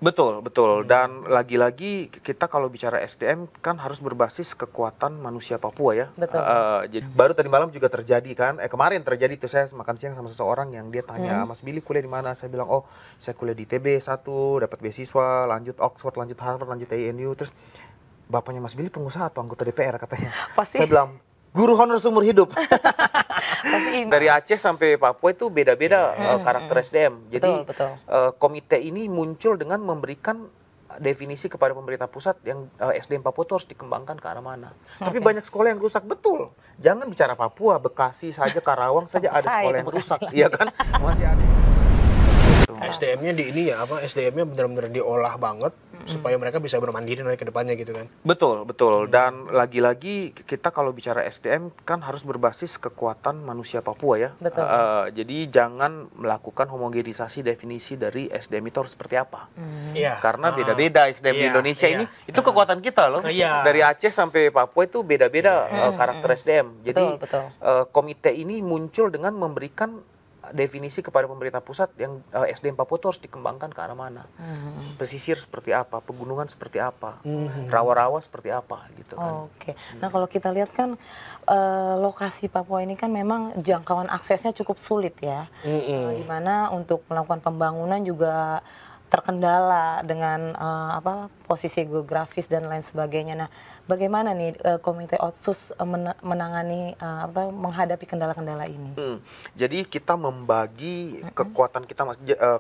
Betul, betul. Dan lagi-lagi kita kalau bicara SDM kan harus berbasis kekuatan manusia Papua ya. Betul. Jadi baru tadi malam juga terjadi kan. Kemarin terjadi tuh saya makan siang sama seseorang yang dia tanya, Mas Billy kuliah di mana? Saya bilang, oh saya kuliah di ITB 1, dapat beasiswa, lanjut Oxford, lanjut Harvard, lanjut ANU. Terus bapaknya Mas Billy pengusaha atau anggota DPR katanya. Pasti. Saya bilang, guru honor seumur hidup. Pasti Dari Aceh sampai Papua itu beda-beda karakter SDM. Jadi betul. komite ini muncul dengan memberikan definisi kepada pemerintah pusat yang SDM Papua itu harus dikembangkan ke arah mana. Tapi banyak sekolah yang rusak, betul. Jangan bicara Papua, Bekasi saja, Karawang saja ada sekolah yang rusak, iya kan? Masih ada. SDM-nya di ini ya, SDM-nya benar-benar diolah banget supaya mereka bisa bermandiri nanti ke depannya gitu kan. Betul, betul. Dan lagi-lagi kita kalau bicara SDM kan harus berbasis kekuatan manusia Papua ya. Betul. Jadi jangan melakukan homogenisasi definisi dari SDM itu harus seperti apa. Iya. Karena beda-beda SDM di Indonesia ini, itu kekuatan kita loh. Iya. Dari Aceh sampai Papua itu beda-beda karakter SDM. Jadi Betul. komite ini muncul dengan memberikan definisi kepada pemerintah pusat yang SDM Papua itu harus dikembangkan ke arah mana. Pesisir seperti apa, pegunungan seperti apa, rawa-rawa seperti apa gitu kan. Oke. Nah kalau kita lihat kan lokasi Papua ini kan memang jangkauan aksesnya cukup sulit ya. Di mana untuk melakukan pembangunan juga terkendala dengan posisi geografis dan lain sebagainya. Nah, bagaimana nih Komite Otsus menangani atau menghadapi kendala-kendala ini? Jadi kita membagi kekuatan kita,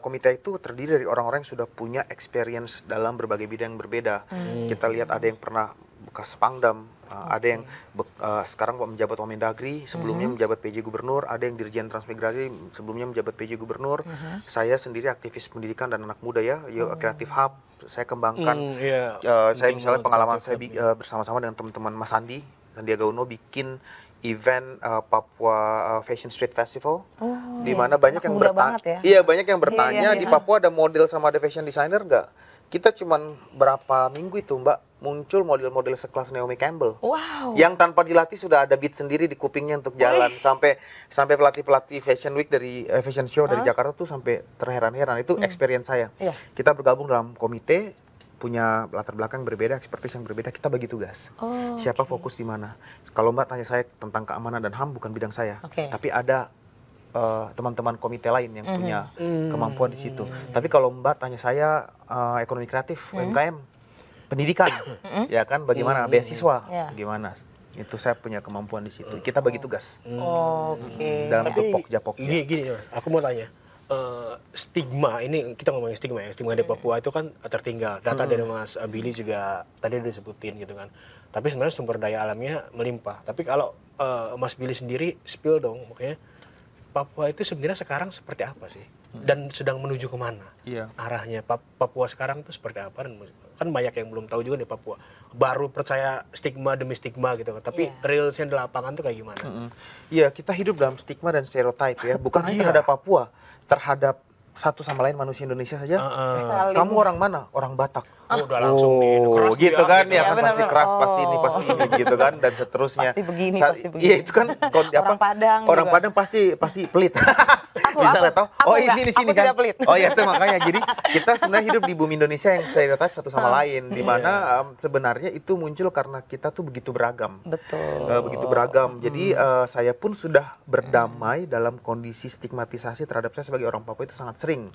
komite itu terdiri dari orang-orang yang sudah punya experience dalam berbagai bidang yang berbeda. Kita lihat ada yang pernah bekas Pangdam, ada yang sekarang menjabat Wamendagri, sebelumnya menjabat PJ Gubernur, ada yang Dirjen Transmigrasi, sebelumnya menjabat PJ Gubernur. Saya sendiri aktivis pendidikan dan anak muda ya, Creative Hub, saya kembangkan. Saya misalnya pengalaman saya bersama-sama dengan teman-teman Mas Sandiaga Uno bikin event Papua Fashion Street Festival, di mana banyak yang bertanya, banyak yang bertanya di Papua ada model sama ada fashion designer nggak? Kita cuman berapa minggu itu Mbak muncul model-model sekelas Naomi Campbell, yang tanpa dilatih sudah ada beat sendiri di kupingnya untuk jalan, sampai pelatih fashion week dari fashion show dari Jakarta tuh sampai terheran-heran. Itu experience saya. Kita bergabung dalam komite, punya latar belakang berbeda, expertise yang berbeda, kita bagi tugas. Siapa fokus di mana? Kalau Mbak tanya saya tentang keamanan dan HAM bukan bidang saya, tapi ada teman-teman komite lain yang punya kemampuan di situ. Tapi kalau Mbak tanya saya ekonomi kreatif, UMKM, pendidikan, ya kan, bagaimana beasiswa, gimana? Itu saya punya kemampuan di situ. Kita bagi tugas. Dalam bentuk pokja-pokja. Gini, aku mau tanya. Stigma ini kita ngomongin stigma ya, stigma di Papua itu kan tertinggal. Data dari Mas Billy juga tadi udah disebutin gitu kan. Tapi sebenarnya sumber daya alamnya melimpah. Tapi kalau Mas Billy sendiri spill dong, makanya Papua itu sebenarnya sekarang seperti apa sih? Dan sedang menuju kemana? Arahnya Papua sekarang itu seperti apa? Dan kan banyak yang belum tahu juga nih Papua. Baru percaya stigma demi stigma gitu kan. Tapi realsnya di lapangan tuh kayak gimana? Iya, kita hidup dalam stigma dan stereotype ya. Bukan hanya terhadap Papua, terhadap satu sama lain manusia Indonesia saja. Kamu orang mana? Orang Batak. Udah langsung keras gitu kan ya, kan pasti keras, pasti ini gitu kan, dan seterusnya. Pasti begini, pasti begini. Iya, itu kan orang Padang. Orang juga. Padang pasti pelit. Misalnya tahu, sini kan. Oh iya, itu makanya. Jadi kita sebenarnya hidup di bumi Indonesia yang stereotip satu sama lain, di mana sebenarnya itu muncul karena kita tuh begitu beragam. Betul. Begitu beragam. Jadi saya pun sudah berdamai dalam kondisi stigmatisasi terhadap saya sebagai orang Papua itu sangat sering.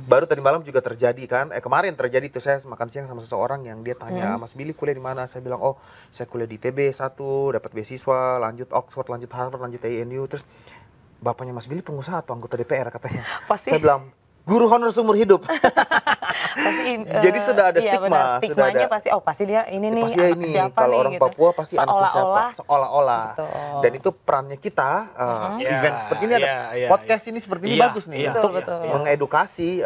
Baru tadi malam juga terjadi kan. Kemarin terjadi tuh saya makan siang sama seseorang yang dia tanya, Mas Billy kuliah di mana? Saya bilang, oh saya kuliah di ITB 1, dapat beasiswa, lanjut Oxford, lanjut Harvard, lanjut ANU. Terus bapaknya Mas Billy pengusaha atau anggota DPR katanya. Saya bilang, guru honor seumur hidup. Jadi sudah ada stigma. Stigmanya pasti dia ini nih, pasti ini. Siapa kalau nih, orang gitu. Papua pasti anak siapa? Seolah-olah. Dan itu perannya kita, event seperti ini, podcast ini seperti ini bagus nih. Untuk mengedukasi,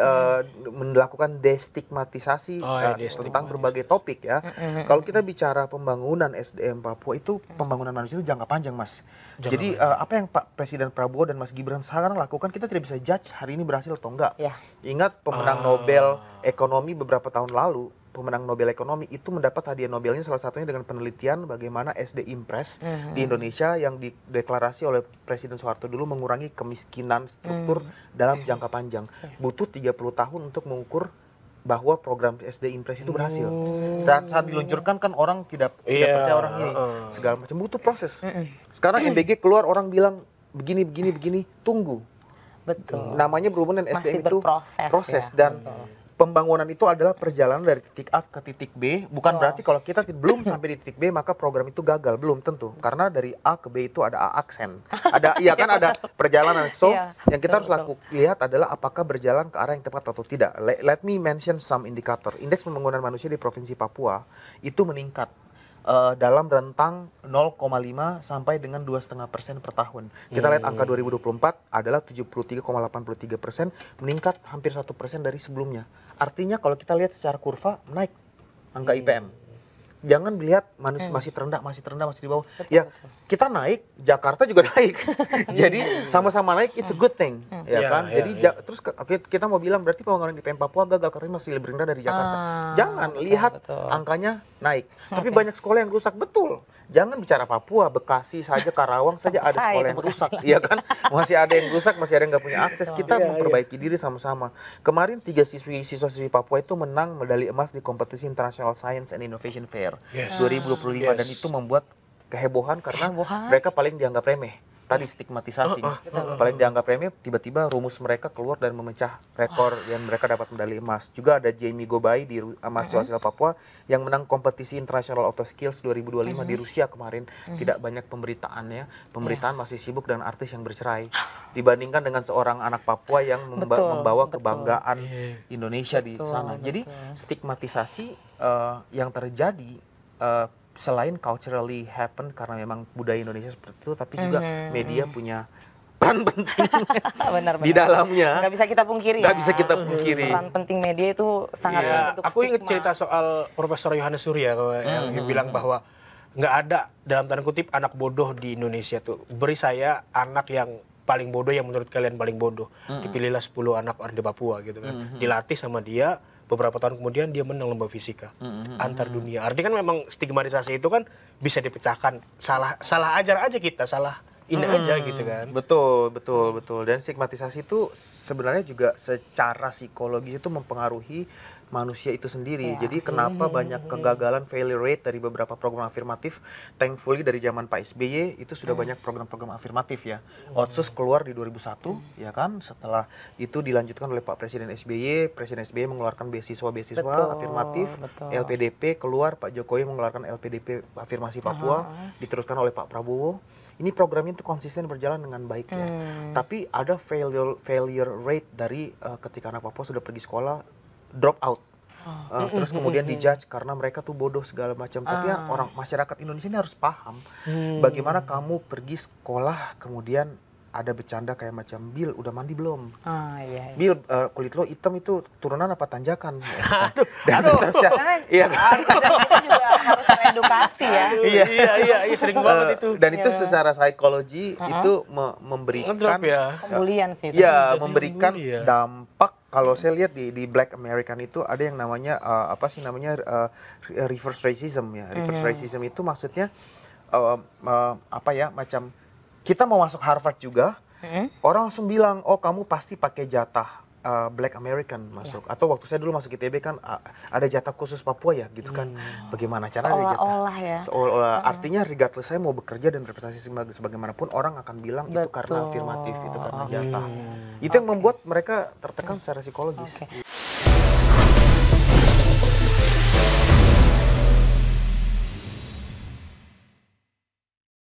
melakukan destigmatisasi tentang berbagai topik ya. Kalau kita bicara pembangunan SDM Papua itu, pembangunan manusia itu jangka panjang, Mas. Jadi apa yang Pak Presiden Prabowo dan Mas Gibran sekarang lakukan, kita tidak bisa judge hari ini berhasil atau enggak. Ingat pemenang Nobel Ekonomi beberapa tahun lalu, pemenang Nobel Ekonomi itu mendapat hadiah Nobelnya salah satunya dengan penelitian bagaimana SD Impress di Indonesia yang dideklarasi oleh Presiden Soeharto dulu mengurangi kemiskinan struktur dalam jangka panjang. Butuh 30 tahun untuk mengukur bahwa program SD Impres itu berhasil. Dan saat diluncurkan kan orang tidak percaya orang ini segala macam, butuh proses. Sekarang MBG keluar orang bilang begini, tunggu. Betul. Namanya berhubungan dengan Masih SDM itu proses ya. dan pembangunan itu adalah perjalanan dari titik A ke titik B. Bukan berarti kalau kita belum sampai di titik B maka program itu gagal, belum tentu. Karena dari A ke B itu ada A aksen. Ada ada perjalanan. So, yang kita harus lihat adalah apakah berjalan ke arah yang tepat atau tidak. Let me mention some indicator. Indeks pembangunan manusia di Provinsi Papua itu meningkat dalam rentang 0,5 sampai dengan 2,5% per tahun. Kita lihat angka 2024 adalah 73,83%, meningkat hampir 1% dari sebelumnya. Artinya kalau kita lihat secara kurva naik angka IPM. Jangan lihat masih terendah, masih di bawah. Betul. Kita naik, Jakarta juga naik. Jadi sama-sama naik, it's a good thing, kan? Jadi terus kita mau bilang berarti pembangunan IPM Papua gagal karena masih lebih rendah dari Jakarta. Jangan lihat angkanya naik. Tapi banyak sekolah yang rusak, betul. Jangan bicara Papua, Bekasi saja, Karawang saja ada sekolah yang rusak, iya kan? Masih ada yang rusak, masih ada yang nggak punya akses. Kita memperbaiki diri sama-sama. Kemarin 3 siswa-siswi Papua itu menang medali emas di kompetisi International Science and Innovation Fair 2025 dan itu membuat kehebohan karena mereka paling dianggap remeh. Tadi stigmatisasi, paling dianggap remeh, tiba-tiba rumus mereka keluar dan memecah rekor yang mereka dapat medali emas. Juga ada Jamie Gobai di mahasiswa asal Papua yang menang kompetisi International Auto Skills 2025 di Rusia kemarin. Tidak banyak pemberitaannya, pemberitaan masih sibuk dengan artis yang bercerai dibandingkan dengan seorang anak Papua yang membawa kebanggaan Indonesia di sana. Jadi stigmatisasi yang terjadi selain culturally happen karena memang budaya Indonesia seperti itu, tapi juga media punya peran penting di dalamnya. Nggak bisa kita pungkiri. Nggak bisa kita pungkiri. Peran penting media itu sangat membentuk Aku ingat cerita soal Profesor Yohanes Surya yang bilang bahwa nggak ada dalam tanda kutip anak bodoh di Indonesia tuh. Beri saya anak yang paling bodoh yang menurut kalian paling bodoh. Dipilihlah 10 anak orang di Papua gitu kan. Dilatih sama dia. Beberapa tahun kemudian dia menang lomba fisika antar dunia. Artinya kan memang stigmatisasi itu kan bisa dipecahkan. Salah ajar aja kita, salah ini aja gitu kan. Betul. Dan stigmatisasi itu sebenarnya juga secara psikologi itu mempengaruhi manusia itu sendiri. Jadi kenapa banyak kegagalan, failure rate dari beberapa program afirmatif. Thankfully dari zaman Pak SBY itu sudah banyak program-program afirmatif ya. Otsus keluar di 2001 ya kan. Setelah itu dilanjutkan oleh Pak Presiden SBY mengeluarkan beasiswa afirmatif. LPDP keluar, Pak Jokowi mengeluarkan LPDP afirmasi Papua, diteruskan oleh Pak Prabowo. Ini programnya itu konsisten berjalan dengan baik ya. Tapi ada failure rate dari ketika anak Papua sudah pergi sekolah drop out. Terus kemudian dijudge karena mereka tuh bodoh segala macam. Tapi ya, orang masyarakat Indonesia ini harus paham bagaimana kamu pergi sekolah kemudian ada bercanda kayak macam, Bill udah mandi belum? Bill kulit lo hitam itu turunan apa tanjakan? Dan seterusnya. Iya. Itu juga harus teredukasi ya. Iya, sering banget itu. Dan itu secara psikologi itu memberikan pembulian sih. Iya, memberikan dampak. Kalau saya lihat di Black American itu ada yang namanya reverse racism ya. Reverse racism itu maksudnya macam kita mau masuk Harvard juga, orang langsung bilang, oh kamu pasti pakai jatah Black American masuk. Atau waktu saya dulu masuk ITB kan ada jatah khusus Papua ya, gitu kan. Bagaimana caranya ada jatah? Seolah-olah ya. Seolah-olah. Artinya regardless saya mau bekerja dan berprestasi sebagaimanapun, orang akan bilang itu karena afirmatif, itu karena jatah. Itu yang membuat mereka tertekan secara psikologis.